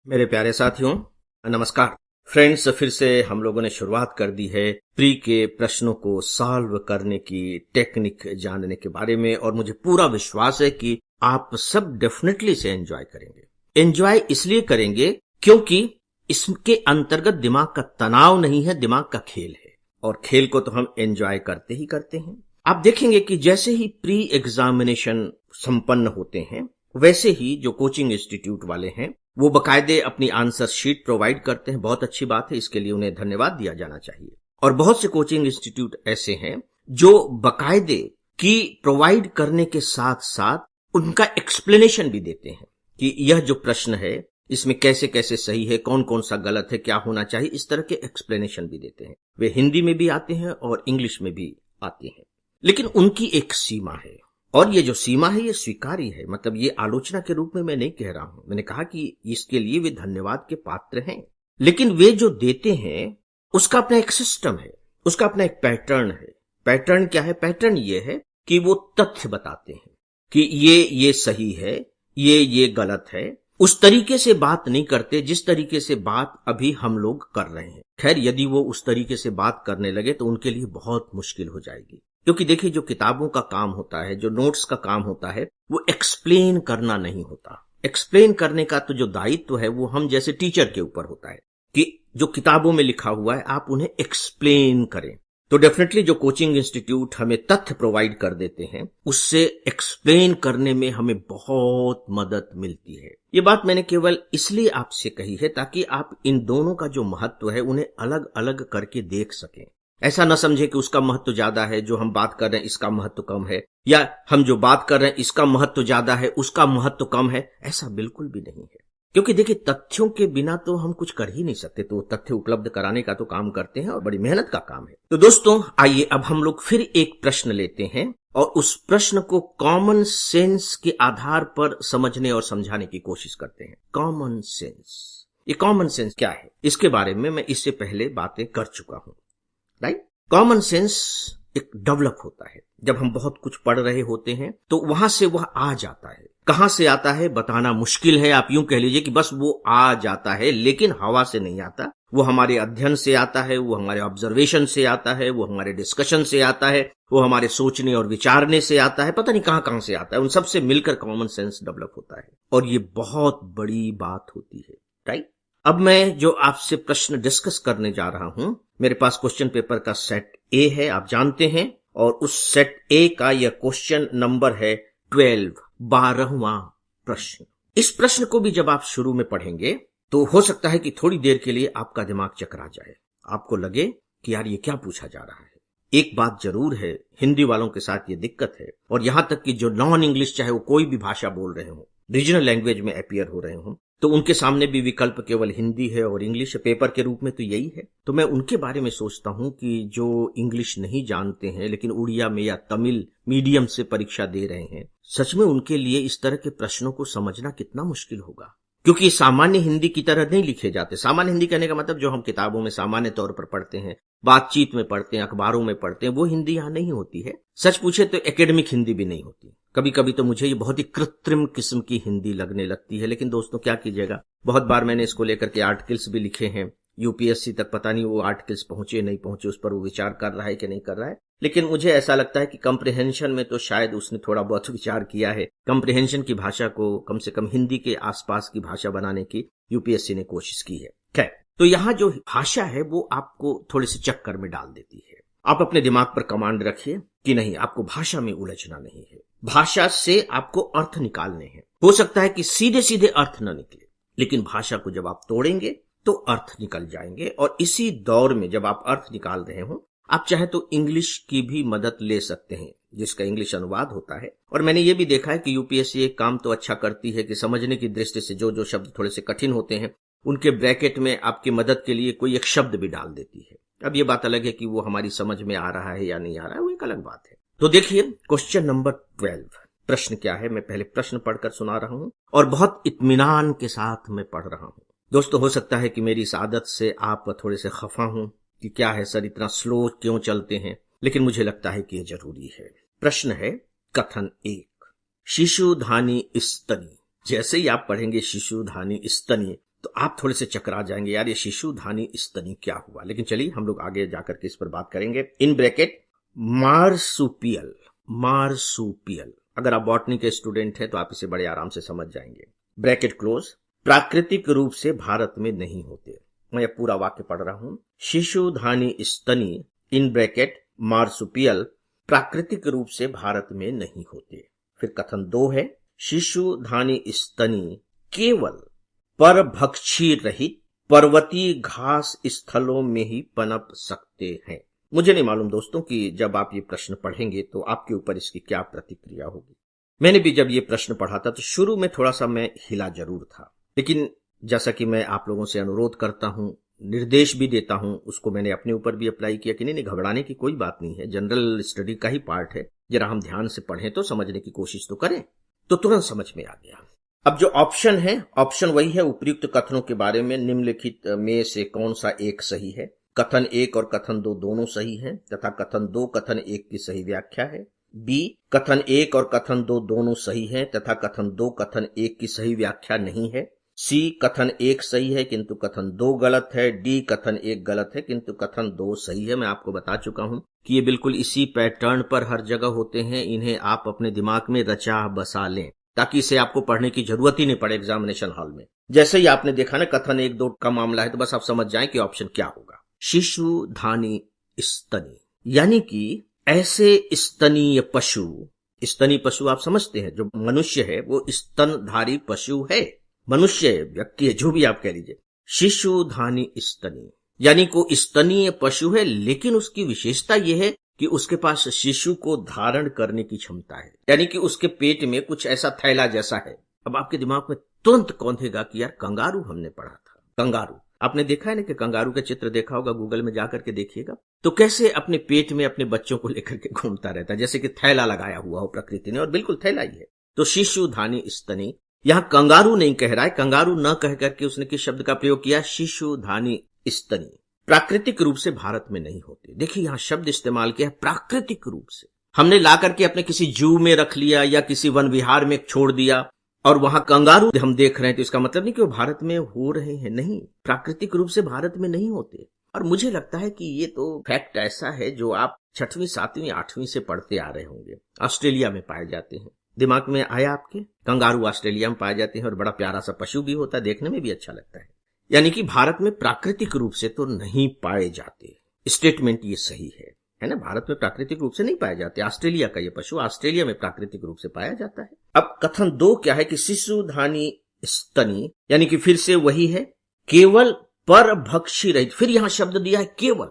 मेरे प्यारे साथियों, नमस्कार फ्रेंड्स। फिर से हम लोगों ने शुरुआत कर दी है प्री के प्रश्नों को सॉल्व करने की टेक्निक जानने के बारे में, और मुझे पूरा विश्वास है कि आप सब डेफिनेटली इसे एंजॉय करेंगे। एंजॉय इसलिए करेंगे क्योंकि इसके अंतर्गत दिमाग का तनाव नहीं है, दिमाग का खेल है, और खेल को तो हम एंजॉय करते ही करते हैं। आप देखेंगे कि जैसे ही प्री एग्जामिनेशन संपन्न होते हैं, वैसे ही जो कोचिंग इंस्टीट्यूट वाले हैं वो बकायदे अपनी आंसर शीट प्रोवाइड करते हैं। बहुत अच्छी बात है, इसके लिए उन्हें धन्यवाद दिया जाना चाहिए। और बहुत से कोचिंग इंस्टीट्यूट ऐसे हैं जो बकायदे की प्रोवाइड करने के साथ साथ उनका एक्सप्लेनेशन भी देते हैं कि यह जो प्रश्न है इसमें कैसे कैसे सही है, कौन कौन सा गलत है, क्या होना चाहिए, इस तरह के एक्सप्लेनेशन भी देते हैं। वे हिंदी में भी आते हैं और इंग्लिश में भी आते हैं, लेकिन उनकी एक सीमा है, और ये जो सीमा है ये स्वीकार्य है। मतलब ये आलोचना के रूप में मैं नहीं कह रहा हूं। मैंने कहा कि इसके लिए वे धन्यवाद के पात्र हैं, लेकिन वे जो देते हैं उसका अपना एक सिस्टम है, उसका अपना एक पैटर्न है। पैटर्न क्या है? पैटर्न ये है कि वो तथ्य बताते हैं कि ये सही है, ये गलत है। उस तरीके से बात नहीं करते जिस तरीके से बात अभी हम लोग कर रहे हैं। खैर, यदि वो उस तरीके से बात करने लगे तो उनके लिए बहुत मुश्किल हो जाएगी, क्योंकि देखिए, जो किताबों का काम होता है, जो नोट्स का काम होता है, वो एक्सप्लेन करना नहीं होता। एक्सप्लेन करने का तो जो दायित्व है वो हम जैसे टीचर के ऊपर होता है कि जो किताबों में लिखा हुआ है आप उन्हें एक्सप्लेन करें। तो डेफिनेटली जो कोचिंग इंस्टीट्यूट हमें तथ्य प्रोवाइड कर देते हैं उससे एक्सप्लेन करने में हमें बहुत मदद मिलती है। ये बात मैंने केवल इसलिए आपसे कही है ताकि आप इन दोनों का जो महत्व है उन्हें अलग अलग करके देख सकें। ऐसा न समझे कि उसका महत्व ज्यादा है, जो हम बात कर रहे हैं इसका महत्व कम है, या हम जो बात कर रहे हैं इसका महत्व ज्यादा है उसका महत्व कम है। ऐसा बिल्कुल भी नहीं है, क्योंकि देखिए, तथ्यों के बिना तो हम कुछ कर ही नहीं सकते। तो तथ्य उपलब्ध कराने का तो काम करते हैं और बड़ी मेहनत का काम है। तो दोस्तों, आइए अब हम लोग फिर एक प्रश्न लेते हैं और उस प्रश्न को कॉमन सेंस के आधार पर समझने और समझाने की कोशिश करते हैं। कॉमन सेंस, ये कॉमन सेंस क्या है इसके बारे में मैं इससे पहले बातें कर चुका हूं, राइट। कॉमन सेंस एक डेवलप होता है जब हम बहुत कुछ पढ़ रहे होते हैं, तो वहां से वह आ जाता है। कहां से आता है बताना मुश्किल है। आप यूं कह लीजिए कि बस वो आ जाता है, लेकिन हवा से नहीं आता। वो हमारे अध्ययन से आता है, वो हमारे ऑब्जर्वेशन से आता है, वो हमारे डिस्कशन से आता है, वो हमारे सोचने और विचारने से आता है। पता नहीं कहां कहां से आता है, उन सब से मिलकर कॉमन सेंस डेवलप होता है, और ये बहुत बड़ी बात होती है, राइट। अब मैं जो आपसे प्रश्न डिस्कस करने जा रहा हूं, मेरे पास क्वेश्चन पेपर का सेट ए है, आप जानते हैं, और उस सेट ए का यह क्वेश्चन नंबर है 12, 12वां प्रश्न। इस प्रश्न को भी जब आप शुरू में पढ़ेंगे तो हो सकता है कि थोड़ी देर के लिए आपका दिमाग चकरा जाए, आपको लगे कि यार ये क्या पूछा जा रहा है। एक बात जरूर है, हिंदी वालों के साथ ये दिक्कत है, और यहां तक कि जो नॉन इंग्लिश, चाहे वो कोई भी भाषा बोल रहे हो, रीजनल लैंग्वेज में अपीयर हो रहे हो, तो उनके सामने भी विकल्प केवल हिंदी है और इंग्लिश पेपर के रूप में तो यही है। तो मैं उनके बारे में सोचता हूं कि जो इंग्लिश नहीं जानते हैं लेकिन उड़िया में या तमिल मीडियम से परीक्षा दे रहे हैं, सच में उनके लिए इस तरह के प्रश्नों को समझना कितना मुश्किल होगा, क्योंकि सामान्य हिंदी की तरह नहीं लिखे जाते। सामान्य हिंदी कहने का मतलब जो हम किताबों में सामान्य तौर पर पढ़ते हैं, बातचीत में पढ़ते हैं, अखबारों में पढ़ते हैं, वो हिंदी यहां नहीं होती है। सच पूछे तो एकेडमिक हिंदी भी नहीं होती। कभी कभी तो मुझे ये बहुत ही कृत्रिम किस्म की हिंदी लगने लगती है, लेकिन दोस्तों क्या कीजिएगा, बहुत बार मैंने इसको लेकर के आर्टिकल्स भी लिखे हैं। यूपीएससी तक पता नहीं वो आर्टिकल्स पहुंचे नहीं पहुंचे, उस पर वो विचार कर रहा है कि नहीं कर रहा है, लेकिन मुझे ऐसा लगता है कि कंप्रिहेंशन में तो शायद उसने थोड़ा बहुत विचार किया है। कंप्रिहेंशन की भाषा को कम से कम हिंदी के आसपास की भाषा बनाने की यूपीएससी ने कोशिश की है। खैर, तो यहाँ जो भाषा है वो आपको थोड़े से चक्कर में डाल देती है। आप अपने दिमाग पर कमांड रखिए कि नहीं, आपको भाषा में उलझना नहीं है, भाषा से आपको अर्थ निकालने हैं। हो सकता है कि सीधे सीधे अर्थ न निकले, लेकिन भाषा को जब आप तोड़ेंगे तो अर्थ निकल जाएंगे। और इसी दौर में जब आप अर्थ निकाल रहे हो, आप चाहे तो इंग्लिश की भी मदद ले सकते हैं, जिसका इंग्लिश अनुवाद होता है। और मैंने ये भी देखा है कि यूपीएससी एक काम तो अच्छा करती है कि समझने की दृष्टि से जो जो शब्द थोड़े से कठिन होते हैं उनके ब्रैकेट में आपकी मदद के लिए कोई एक शब्द भी डाल देती है। अब ये बात अलग है कि वो हमारी समझ में आ रहा है या नहीं आ रहा है, वो एक अलग बात है। तो देखिए, क्वेश्चन नंबर 12, प्रश्न क्या है, मैं पहले प्रश्न पढ़कर सुना रहा हूं और बहुत इत्मीनान के साथ मैं पढ़ रहा हूं। दोस्तों, हो सकता है कि मेरी इस आदत से आप थोड़े से खफा हों कि क्या है सर, इतना स्लो क्यों चलते हैं, लेकिन मुझे लगता है कि यह जरूरी है। प्रश्न है कथन 1, शिशुधानी स्तनी। जैसे ही आप पढ़ेंगे शिशुधानी स्तनी, तो आप थोड़े से चकरा जाएंगे, यार ये शिशुधानी स्तनी क्या हुआ। लेकिन चलिए हम लोग आगे जाकर के इस पर बात करेंगे। इन ब्रैकेट मार्सुपियल, मार्सुपियल, अगर आप बॉटनी के स्टूडेंट हैं तो आप इसे बड़े आराम से समझ जाएंगे। ब्रैकेट क्लोज, प्राकृतिक रूप से भारत में नहीं होते। मैं पूरा वाक्य पढ़ रहा हूं। शिशुधानी स्तनी इन ब्रैकेट मार्सुपियल प्राकृतिक रूप से भारत में नहीं होते। फिर कथन 2 है, शिशुधानी स्तनी केवल परभक्षी रहित पर्वतीय घास स्थलों में ही पनप सकते हैं। मुझे नहीं मालूम दोस्तों कि जब आप ये प्रश्न पढ़ेंगे तो आपके ऊपर इसकी क्या प्रतिक्रिया होगी। मैंने भी जब ये प्रश्न पढ़ा था तो शुरू में थोड़ा सा मैं हिला जरूर था, लेकिन जैसा कि मैं आप लोगों से अनुरोध करता हूं, निर्देश भी देता हूं, उसको मैंने अपने ऊपर भी अप्लाई किया कि नहीं, घबराने की कोई बात नहीं है, जनरल स्टडी का ही पार्ट है, जरा हम ध्यान से पढ़ें तो समझने की कोशिश तो करें। तो तुरंत समझ में आ गया। अब जो ऑप्शन है, ऑप्शन वही है उपयुक्त कथनों के बारे में निम्नलिखित में से कौन सा एक सही है। कथन 1 और कथन 2 दोनों सही हैं तथा कथन 2 कथन 1 की सही व्याख्या है। बी, कथन 1 और कथन 2 दोनों सही हैं तथा कथन 2 कथन 1 की सही व्याख्या नहीं है। सी, कथन 1 सही है किंतु कथन 2 गलत है। डी, कथन 1 गलत है किंतु कथन 2 सही है। मैं आपको बता चुका हूं कि ये बिल्कुल इसी पैटर्न पर हर जगह होते हैं, इन्हें आप अपने दिमाग में रचा बसा लें ताकि इसे आपको पढ़ने की जरूरत ही नहीं पड़े एग्जामिनेशन हॉल में। जैसे ही आपने देखा ना कथन 1-2 का मामला है तो बस आप समझ जाएं कि ऑप्शन क्या होगा। शिशुधानी स्तनी, यानी कि ऐसे स्तनीय पशु, स्तनी पशु आप समझते हैं, जो मनुष्य है वो स्तनधारी पशु है, मनुष्य व्यक्ति है, जो भी आप कह लीजिए। शिशुधानी स्तनी यानी को स्तनीय पशु है, लेकिन उसकी विशेषता यह है कि उसके पास शिशु को धारण करने की क्षमता है, यानी कि उसके पेट में कुछ ऐसा थैला जैसा है। अब आपके दिमाग में तुरंत कौंधेगा कि यार कंगारू हमने पढ़ा था, कंगारू आपने देखा है ना, कि कंगारू का चित्र देखा होगा, गूगल में जाकर के देखिएगा तो कैसे अपने पेट में अपने बच्चों को लेकर के घूमता रहता है, जैसे कि थैला लगाया हुआ हो प्रकृति ने, और बिल्कुल थैला ही है। तो शिशुधानी स्तनी, यहां कंगारू नहीं कह रहा है, कंगारू न कह करके उसने किस शब्द का प्रयोग किया, शिशुधानी स्तनी, प्राकृतिक रूप से भारत में नहीं होते। देखिए यहां शब्द इस्तेमाल किया है प्राकृतिक रूप से। हमने ला करके अपने किसी जू में रख लिया या किसी वन विहार में छोड़ दिया और वहां कंगारू हम देख रहे हैं, तो इसका मतलब नहीं कि वो भारत में हो रहे हैं, नहीं, प्राकृतिक रूप से भारत में नहीं होते। और मुझे लगता है कि ये तो फैक्ट ऐसा है जो आप 6वीं 7वीं 8वीं से पढ़ते आ रहे होंगे। ऑस्ट्रेलिया में पाए जाते हैं, दिमाग में आया आपके, कंगारू ऑस्ट्रेलिया में पाए जाते हैं और बड़ा प्यारा सा पशु भी होता है, देखने में भी अच्छा लगता है। यानी कि भारत में प्राकृतिक रूप से तो नहीं पाए जाते, स्टेटमेंट ये सही है ना, भारत में प्राकृतिक रूप से नहीं पाए जाते। ऑस्ट्रेलिया का ये पशु ऑस्ट्रेलिया में प्राकृतिक रूप से पाया जाता है। अब कथन 2 क्या है कि शिशुधानी स्तनी, यानी कि फिर से वही है, केवल परभक्षी रहित। फिर यहां शब्द दिया है केवल,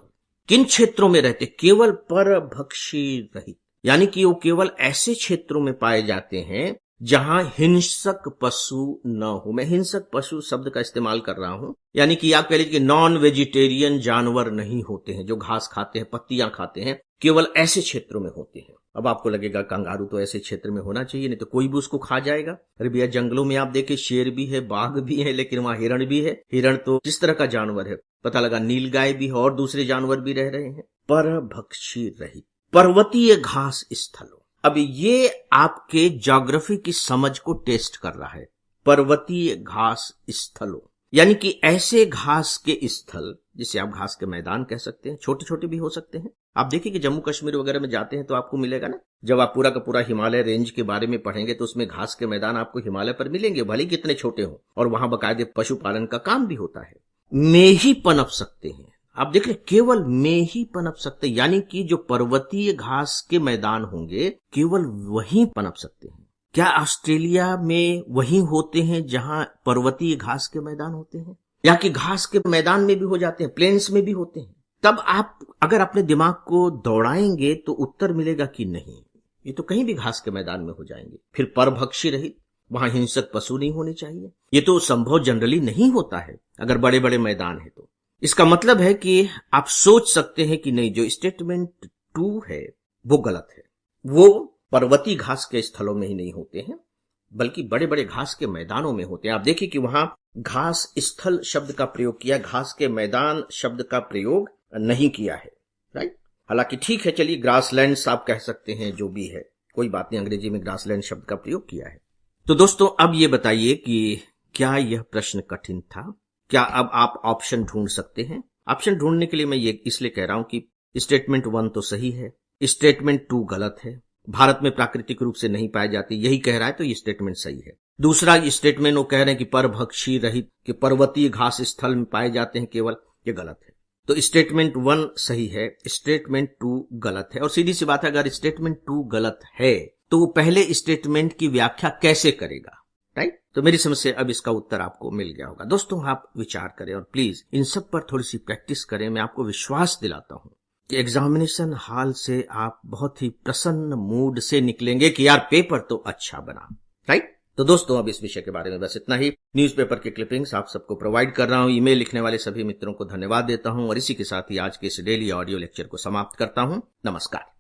किन क्षेत्रों में रहते, केवल परभक्षी रहित, यानी कि वो केवल ऐसे क्षेत्रों में पाए जाते हैं जहां हिंसक पशु न हो। मैं हिंसक पशु शब्द का इस्तेमाल कर रहा हूं, यानी कि आप कह लीजिए कि नॉन वेजिटेरियन जानवर नहीं होते हैं, जो घास खाते हैं, पत्तियां खाते हैं, केवल ऐसे क्षेत्रों में होते हैं। अब आपको लगेगा कंगारू तो ऐसे क्षेत्र में होना चाहिए, नहीं तो कोई भी उसको खा जाएगा। अरे भैया जंगलों में आप देखिए शेर भी है, बाघ भी है, लेकिन वहां हिरण भी है। हिरण तो जिस तरह का जानवर है, पता लगा नीलगाय भी है और दूसरे जानवर भी रह रहे हैं। परभक्षी रहित, पर्वतीय घास स्थलों, अब ये आपके ज्योग्राफी की समझ को टेस्ट कर रहा है। पर्वतीय घास स्थलों यानी कि ऐसे घास के स्थल, जिसे आप घास के मैदान कह सकते हैं, छोटे छोटे भी हो सकते हैं। आप देखिए कि जम्मू कश्मीर वगैरह में जाते हैं तो आपको मिलेगा ना, जब आप पूरा का पूरा हिमालय रेंज के बारे में पढ़ेंगे तो उसमें घास के मैदान आपको हिमालय पर मिलेंगे, भले कितने छोटे हों, और वहां बाकायदे पशुपालन का काम भी होता है। में ही पनप सकते हैं, आप देख रहे, केवल में ही पनप सकते, यानी कि जो पर्वतीय घास के मैदान होंगे केवल वहीं पनप सकते हैं। क्या ऑस्ट्रेलिया में वहीं होते हैं जहां पर्वतीय घास के मैदान होते हैं, या कि घास के मैदान में भी हो जाते हैं, प्लेन्स में भी होते हैं? तब आप अगर अपने दिमाग को दौड़ाएंगे तो उत्तर मिलेगा कि नहीं, ये तो कहीं भी घास के मैदान में हो जाएंगे। फिर परभक्षी रहित, वहां हिंसक पशु नहीं होने चाहिए, ये तो संभव जनरली नहीं होता है अगर बड़े बड़े मैदान है तो। इसका मतलब है कि आप सोच सकते हैं कि नहीं, जो स्टेटमेंट 2 है वो गलत है। वो पर्वतीय घास के स्थलों में ही नहीं होते हैं, बल्कि बड़े बड़े घास के मैदानों में होते हैं। आप देखिए कि वहां घास स्थल शब्द का प्रयोग किया, घास के मैदान शब्द का प्रयोग नहीं किया है, राइट। हालांकि ठीक है, चलिए ग्रासलैंड्स आप कह सकते हैं, जो भी है कोई बात नहीं, अंग्रेजी में ग्रासलैंड शब्द का प्रयोग किया है। तो दोस्तों अब ये बताइए कि क्या यह प्रश्न कठिन था? क्या अब आप ऑप्शन ढूंढ सकते हैं? ऑप्शन ढूंढने के लिए मैं ये इसलिए कह रहा हूं कि स्टेटमेंट 1 तो सही है, स्टेटमेंट 2 गलत है, भारत में प्राकृतिक रूप से नहीं पाए जाते, यही कह रहा है, तो ये स्टेटमेंट सही है। दूसरा स्टेटमेंट वो कह रहे हैं कि परभक्षी रहित कि पर्वतीय घास स्थल में पाए जाते हैं केवल, ये गलत है। तो स्टेटमेंट 1 सही है, स्टेटमेंट 2 गलत है। और सीधी सी बात है, अगर स्टेटमेंट 2 गलत है तो वो पहले स्टेटमेंट की व्याख्या कैसे करेगा, राइट? तो मेरी समझ से अब इसका उत्तर आपको मिल गया होगा। दोस्तों, आप विचार करें और प्लीज इन सब पर थोड़ी सी प्रैक्टिस करें। मैं आपको विश्वास दिलाता हूं कि एग्जामिनेशन हॉल से आप बहुत ही प्रसन्न मूड से निकलेंगे कि यार पेपर तो अच्छा बना, राइट? तो दोस्तों, अब इस विषय के बारे में बस इतना ही। न्यूज़पेपर के क्लिपिंग्स आप सबको प्रोवाइड कर रहा हूं। ईमेल लिखने वाले सभी मित्रों को धन्यवाद देता हूं और इसी के साथ ही आज के इस डेली ऑडियो लेक्चर को समाप्त करता हूं। नमस्कार।